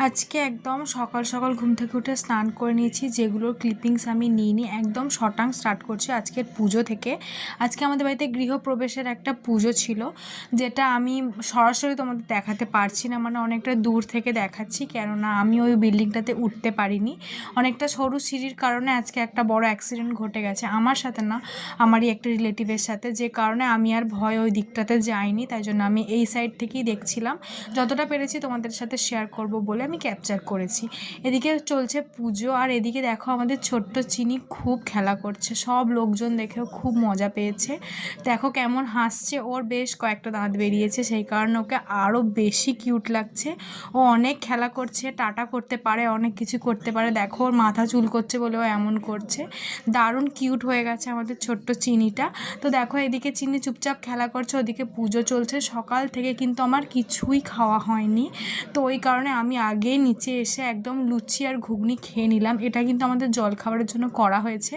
আজকে একদম সকাল সকাল ঘুম থেকে উঠে স্নান করে নিয়েছি, যেগুলোর ক্লিপিংস আমি নিইনি। একদম শটাং স্টার্ট করছি আজকের পুজো থেকে। আজকে আমাদের বাড়িতে গৃহপ্রবেশের একটা পুজো ছিল, যেটা আমি সরাসরি তোমাদের দেখাতে পারছি না, মানে অনেকটা দূর থেকে দেখাচ্ছি, কেননা আমি ওই বিল্ডিংটাতে উঠতে পারিনি। অনেকটা সরু সিঁড়ির কারণে আজকে একটা বড় অ্যাক্সিডেন্ট ঘটে গেছে, আমার সাথে না, আমারই একটা রিলেটিভের সাথে, যে কারণে আমি আর ভয় ওই দিকটাতে যাইনি। তাই জন্য আমি এই সাইড থেকেই দেখছিলাম, যতটা পেরেছি তোমাদের সাথে শেয়ার করব বলে আমি ক্যাপচার করেছি। এদিকে চলছে পুজো, আর এদিকে দেখো আমাদের ছোট্ট চিনি খুব খেলা করছে, সব লোকজন দেখেও খুব মজা পেয়েছে। দেখো কেমন হাসছে, ওর বেশ কয়েকটা দাঁত বেরিয়েছে, সেই কারণে ওকে আরও বেশি কিউট লাগছে। ও অনেক খেলা করছে, টাটা করতে পারে, অনেক কিছু করতে পারে। দেখো ওর মাথা চুল করছে বলে ও এমন করছে। দারুণ কিউট হয়ে গেছে আমাদের ছোট্ট চিনিটা। তো দেখো এদিকে চিনি চুপচাপ খেলা করছে, ওদিকে পুজো চলছে। সকাল থেকে কিন্তু আমার কিছুই খাওয়া হয়নি, তো ওই কারণে আমি আগে নিচে এসে একদম লুচি আর ঘুগনি খেয়ে নিলাম। এটা কিন্তু আমাদের জলখাবারের জন্য করা হয়েছে,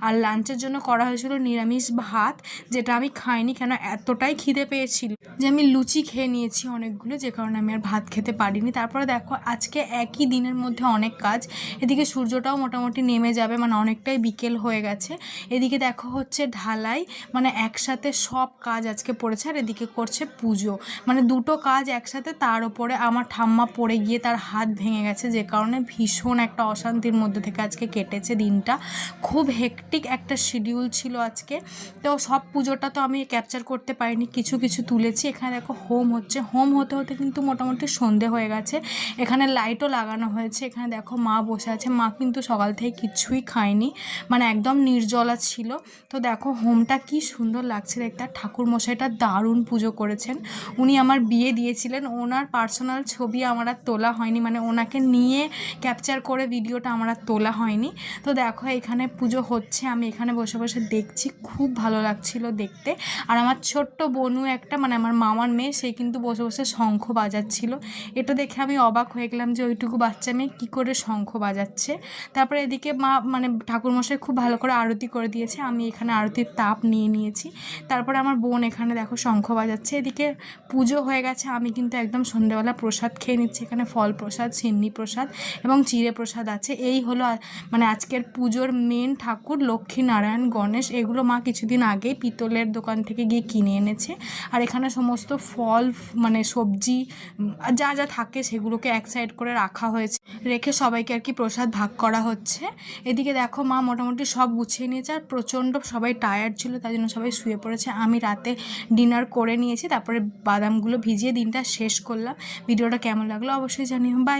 আর লাঞ্চের জন্য করা হয়েছিল নিরামিষ ভাত, যেটা আমি খাইনি, কেন এতটাই খিদে পেয়েছিল যে আমি লুচি খেয়ে নিয়েছি অনেকগুলো, যে কারণে আমি আর ভাত খেতে পারিনি। তারপরে দেখো আজকে একই দিনের মধ্যে অনেক কাজ। এদিকে সূর্যটাও মোটামুটি নেমে যাবে, মানে অনেকটাই বিকেল হয়ে গেছে। এদিকে দেখো হচ্ছে ঢালাই, মানে একসাথে সব কাজ আজকে পড়েছে। আর এদিকে করছে পুজো, মানে দুটো কাজ একসাথে। তার উপরে আমার ঠাম্মা পড়ে গিয়ে তার হাত ভেঙে গেছে, যে কারণে ভীষণ একটা অশান্তির মধ্যে থেকে আজকে কেটেছে দিনটা। খুব হেকটিক একটা শিডিউল ছিল আজকে। তো সব পুজোটা তো আমি ক্যাপচার করতে পারিনি, কিছু কিছু তুলেছি। এখানে দেখো হোম হচ্ছে, হোম হতে হতে কিন্তু মোটামুটি সন্ধে হয়ে গেছে। এখানে লাইটও লাগানো হয়েছে। এখানে দেখো মা বসে আছে, মা কিন্তু সকাল থেকে কিছুই খায়নি, মানে একদম নির্জলা ছিল। তো দেখো হোমটা কি সুন্দর লাগছে দেখতে। ঠাকুরমশাইটা দারুণ পুজো করেছেন। উনি আমার বিয়ে দিয়েছিলেন, ওনার পার্সোনাল ছবি আমার আর তোলা হয়নি, মানে ওনাকে নিয়ে ক্যাপচার করে ভিডিওটা আমার আর তোলা হয়নি। তো দেখো এখানে পুজো হচ্ছে, আমি এখানে বসে বসে দেখছি, খুব ভালো লাগছিল দেখতে। আর আমার ছোট্ট বোনু একটা, মানে আমার মামার মেয়ে, সে কিন্তু বসে বসে শঙ্খ বাজাচ্ছিল। এটা দেখে আমি অবাক হয়ে গেলাম যে ওইটুকু বাচ্চা মেয়ে কী করে শঙ্খ বাজাচ্ছে। তারপরে এদিকে মা, মানে ঠাকুরমশাই খুব ভালো করে আরতি করে দিয়েছে, আমি এখানে আরতির তাপ নিয়ে নিয়েছি। তারপরে আমার বোন এখানে দেখো শঙ্খ বাজাচ্ছে। এদিকে পুজো হয়ে গেছে, আমি কিন্তু একদম সন্ধ্যেবেলা প্রসাদ খেয়ে নিচ্ছি। এখানে ফল প্রসাদ, সিন্নি প্রসাদ এবং চিড়ে প্রসাদ আছে। এই হলো মানে আজকের পুজোর মেন ঠাকুর, লক্ষ্মী নারায়ণ গণেশ। এগুলো মা কিছুদিন আগেই পিতলের দোকান থেকে গিয়ে কিনে এনেছে। আর এখানে সমস্ত ফল, মানে সবজি যা যা থাকে সেগুলোকে এক সাইড করে রাখা হয়েছে, রেখে সবাইকে আর কি প্রসাদ ভাগ করা হচ্ছে। এদিকে দেখো মা মোটামুটি সব গুছিয়ে নিয়েছে, আর প্রচণ্ড সবাই টায়ার্ড ছিল, তাই জন্য সবাই শুয়ে পড়েছে। আমি রাতে ডিনার করে নিয়েছি, তারপরে বাদামগুলো ভিজিয়ে দিনটা শেষ করলাম। ভিডিওটা কেমন লাগলো অবশ্যই জানিও। বাই।